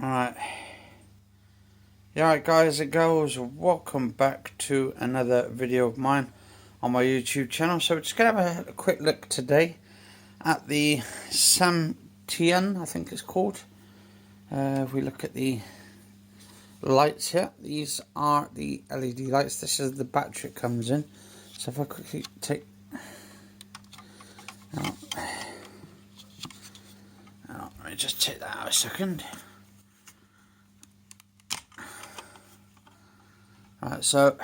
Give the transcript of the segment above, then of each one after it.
Alright. Yeah, alright guys and girls, welcome back to another video of mine on my YouTube channel. So we're just going to have a quick look today at the Samtian, I think it's called. If we look at the lights here, these are the LED lights. This is the battery it comes in. So if I quickly take... let me just take that out a second. Right, so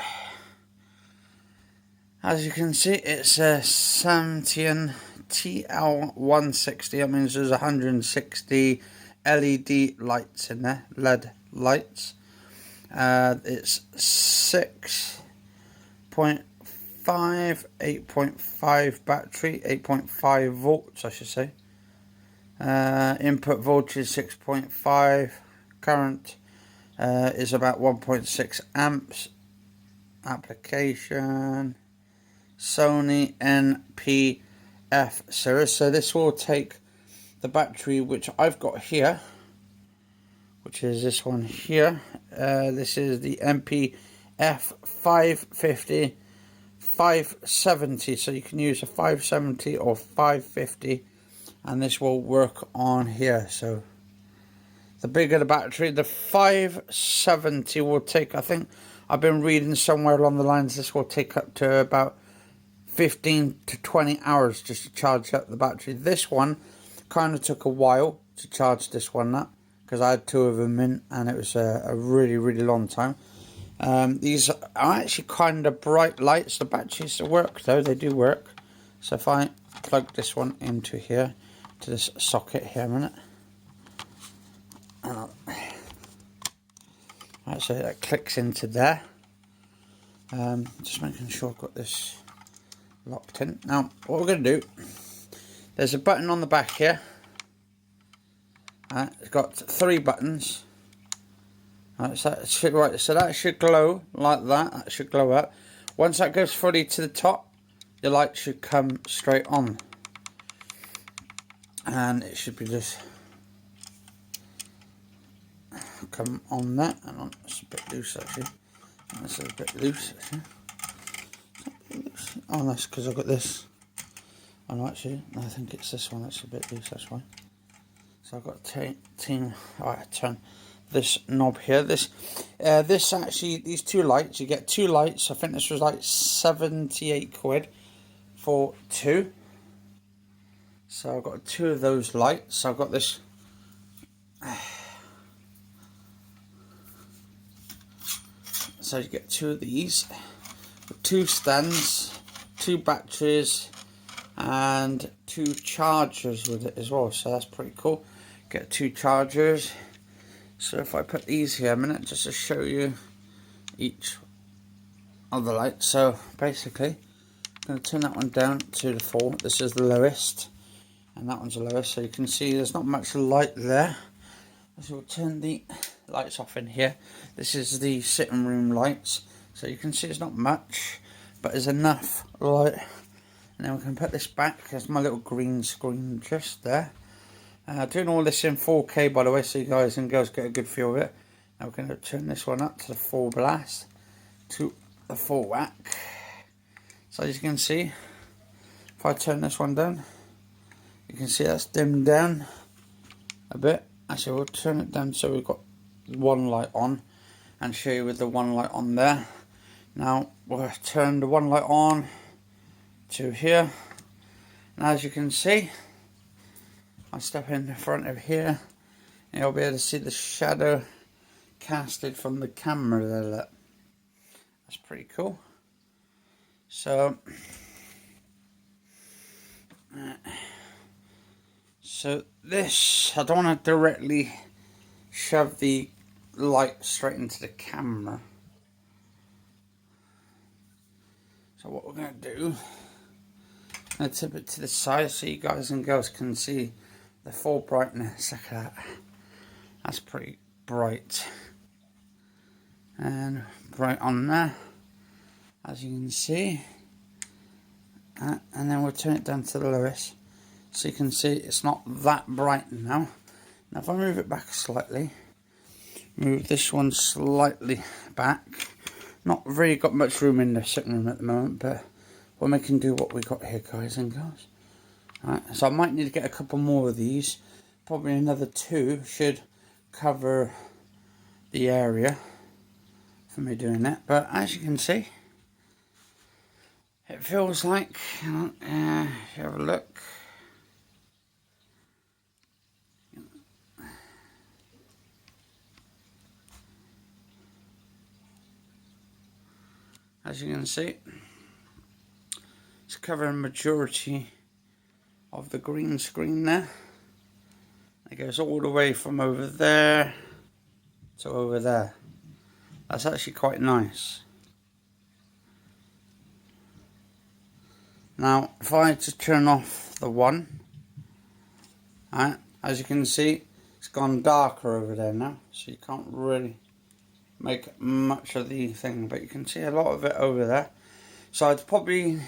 as you can see, it's a Samtian TL160. That means there's 160 LED lights in there, LED lights. It's 6.5, 8.5 battery, 8.5 volts, I should say. Input voltage 6.5, current is about 1.6 amps. Application Sony NPF series. So this will take the battery which I've got here, which is this one here. This is the NPF 550 570, so you can use a 570 or 550, and this will work on here. So the bigger the battery, the 570 will take, I think I've been reading somewhere along the lines, this will take up to about 15 to 20 hours just to charge up the battery. This one kind of took a while to charge this one up, because I had two of them in and it was a really long time. These are actually kind of bright lights. The batteries work though, they do work. So if I plug this one into here, to this socket here a minute. Right, so that clicks into there. Just making sure I've got this locked in. Now, what we're going to do, there's a button on the back here. It's got 3 buttons. Right, so that should glow like that. That should glow up. Once that goes fully to the top, the light should come straight on. And it should be just come on there. Hang on, it's a bit loose actually. This is a bit loose actually. Oh, that's because I've got this. Oh no, actually, no, I think it's this one that's a bit loose, that's why. So I've got to turn this knob here. This actually, these 2 lights, you get 2 lights. I think this was like 78 quid for 2. So I've got 2 of those lights. So I've got this. So you get 2 of these, 2 stands, 2 batteries, and 2 chargers with it as well. So that's pretty cool. Get 2 chargers. So if I put these here a minute, just to show you each of the lights. So basically, I'm going to turn that one down to the 4. This is the lowest, and that one's the lowest. So you can see there's not much light there. So we'll turn the lights off in here. This is the sitting room lights. So you can see it's not much, but there's enough light. And then we can put this back. There's my little green screen just there. Doing all this in 4K, by the way, so you guys and girls get a good feel of it. Now we're going to turn this one up to the full blast, to the full whack. So as you can see, if I turn this one down, you can see that's dimmed down a bit. Actually, we'll turn it down so we've got 1 light on, and show you with the 1 light on there. Now we'll turn the 1 light on to here, and as you can see, I step in the front of here and you'll be able to see the shadow casted from the camera there. Look, that's pretty cool. So this, I don't want to directly shove the light straight into the camera. So what we're going to do, I'm going to tip it to the side so you guys and girls can see the full brightness. Look at that. That's pretty bright. And bright on there, as you can see. And then we'll turn it down to the lowest. So you can see it's not that bright now. Now if I move it back slightly, Move this one slightly back. Not really got much room in the sitting room at the moment, but we're making do what we got here, guys and girls. Alright, so I might need to get a couple more of these. Probably another 2 should cover the area for me doing that. But as you can see, it feels like, if you have a look, as you can see, it's covering majority of the green screen there. It goes all the way from over there to over there. That's actually quite nice. Now, if I had to turn off the one, right, as you can see, it's gone darker over there now, so you can't really make much of the thing, but you can see a lot of it over there. So I'd probably,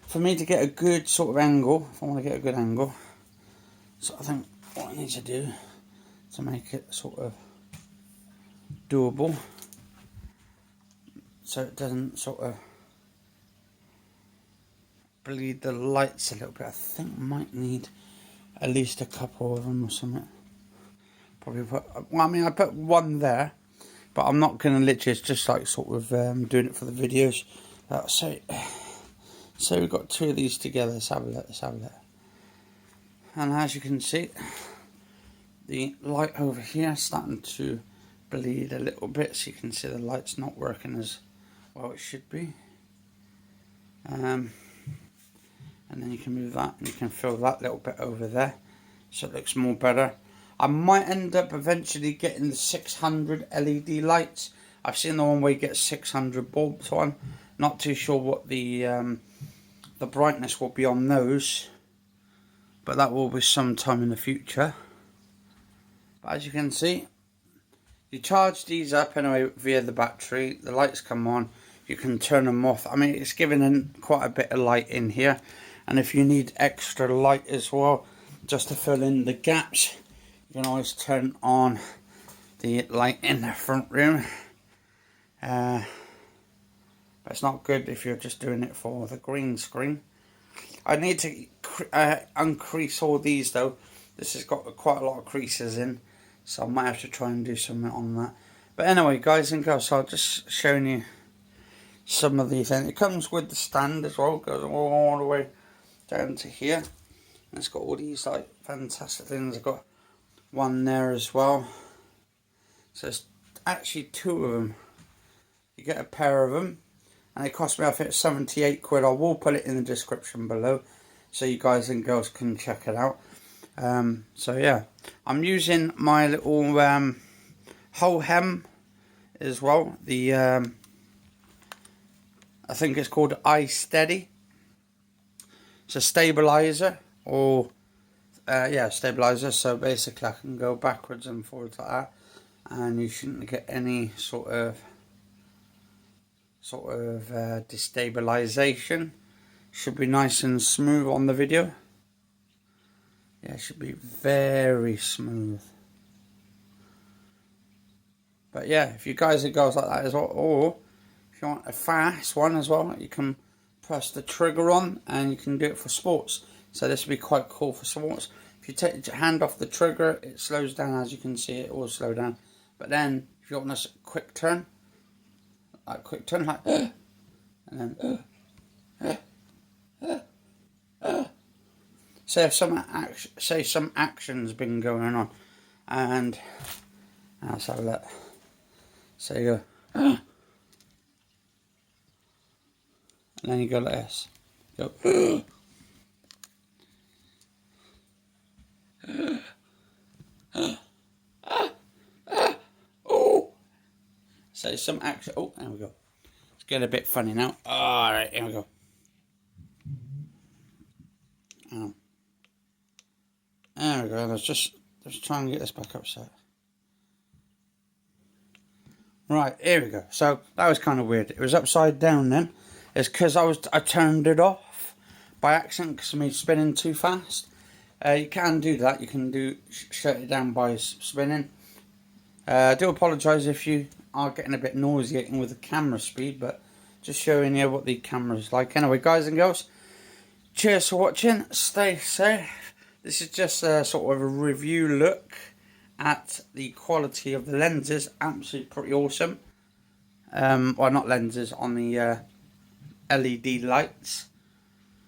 for me to get a good sort of angle, if I want to get a good angle, so I think what I need to do to make it sort of doable, so it doesn't sort of bleed the lights a little bit. I think I might need at least a couple of them or something. Probably put, well, I mean, I put one there, but I'm not going to literally, it's just like sort of doing it for the videos. So we've got 2 of these together. Let's have a look, let's have a look. And as you can see, the light over here is starting to bleed a little bit, so you can see the light's not working as well it should be. And then you can move that and you can fill that little bit over there so it looks more better. I might end up eventually getting the 600 LED lights. I've seen the one where you get 600 bulbs on. Not too sure what the brightness will be on those, but that will be sometime in the future. But as you can see, you charge these up anyway via the battery. The lights come on, you can turn them off. I mean, it's giving in quite a bit of light in here. And if you need extra light as well, just to fill in the gaps, you can always turn on the light in the front room. But it's not good if you're just doing it for the green screen. I need to uncrease all these though. This has got quite a lot of creases in, so I might have to try and do something on that. But anyway, guys and girls, so I'll just showing you some of these. And it comes with the stand as well, goes all the way down to here. And it's got all these like fantastic things. I've got one there as well. So it's actually 2 of them. You get a pair of them, and it cost me, I think, 78 quid. I will put it in the description below so you guys and girls can check it out. So yeah, I'm using my little whole hem as well. The I think it's called iSteady. It's a stabilizer, or yeah, stabilizer. So basically I can go backwards and forwards like that, and you shouldn't get any sort of destabilization. Should be nice and smooth on the video. Yeah, it should be very smooth. But yeah, if you guys and girls like that as well, or if you want a fast one as well, you can press the trigger on and you can do it for sports. So this would be quite cool for sports. If you take your hand off the trigger, it slows down. As you can see, it will slow down. But then if you want a quick turn, like and then say if some action's been going on, and let's have a look. So you go, and then you go like this. Go. Oh. So some action. Oh, there we go. It's getting a bit funny now. All right, here we go. There we go. Let's just try and get this back up set. Right, here we go. So that was kind of weird. It was upside down then. It's because I turned it off by accident because of me spinning too fast. You can do that. You can shut it down by spinning. I do apologise if you are getting a bit nauseating with the camera speed, but just showing you what the camera is like. Anyway, guys and girls, cheers for watching. Stay safe. This is just a sort of a review look at the quality of the lenses. Absolutely pretty awesome. Well, not lenses, on the LED lights.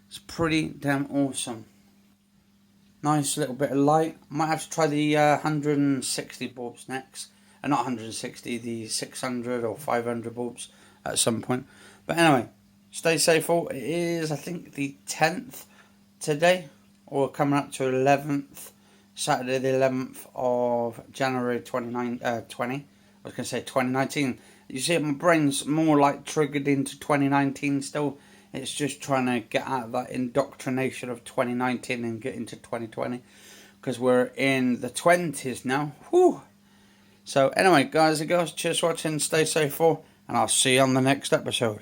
It's pretty damn awesome. Nice little bit of light. Might have to try the 160 bulbs next. Not 160, the 600 or 500 bulbs at some point. But anyway, stay safe all. It is, I think, the 10th today, or coming up to 11th, Saturday the 11th of January 20. I was going to say 2019. You see, my brain's more like triggered into 2019 still. It's just trying to get out of that indoctrination of 2019 and get into 2020. Because we're in the 20s now. Whew. So anyway, guys and girls, cheers for watching. Stay safe all. And I'll see you on the next episode.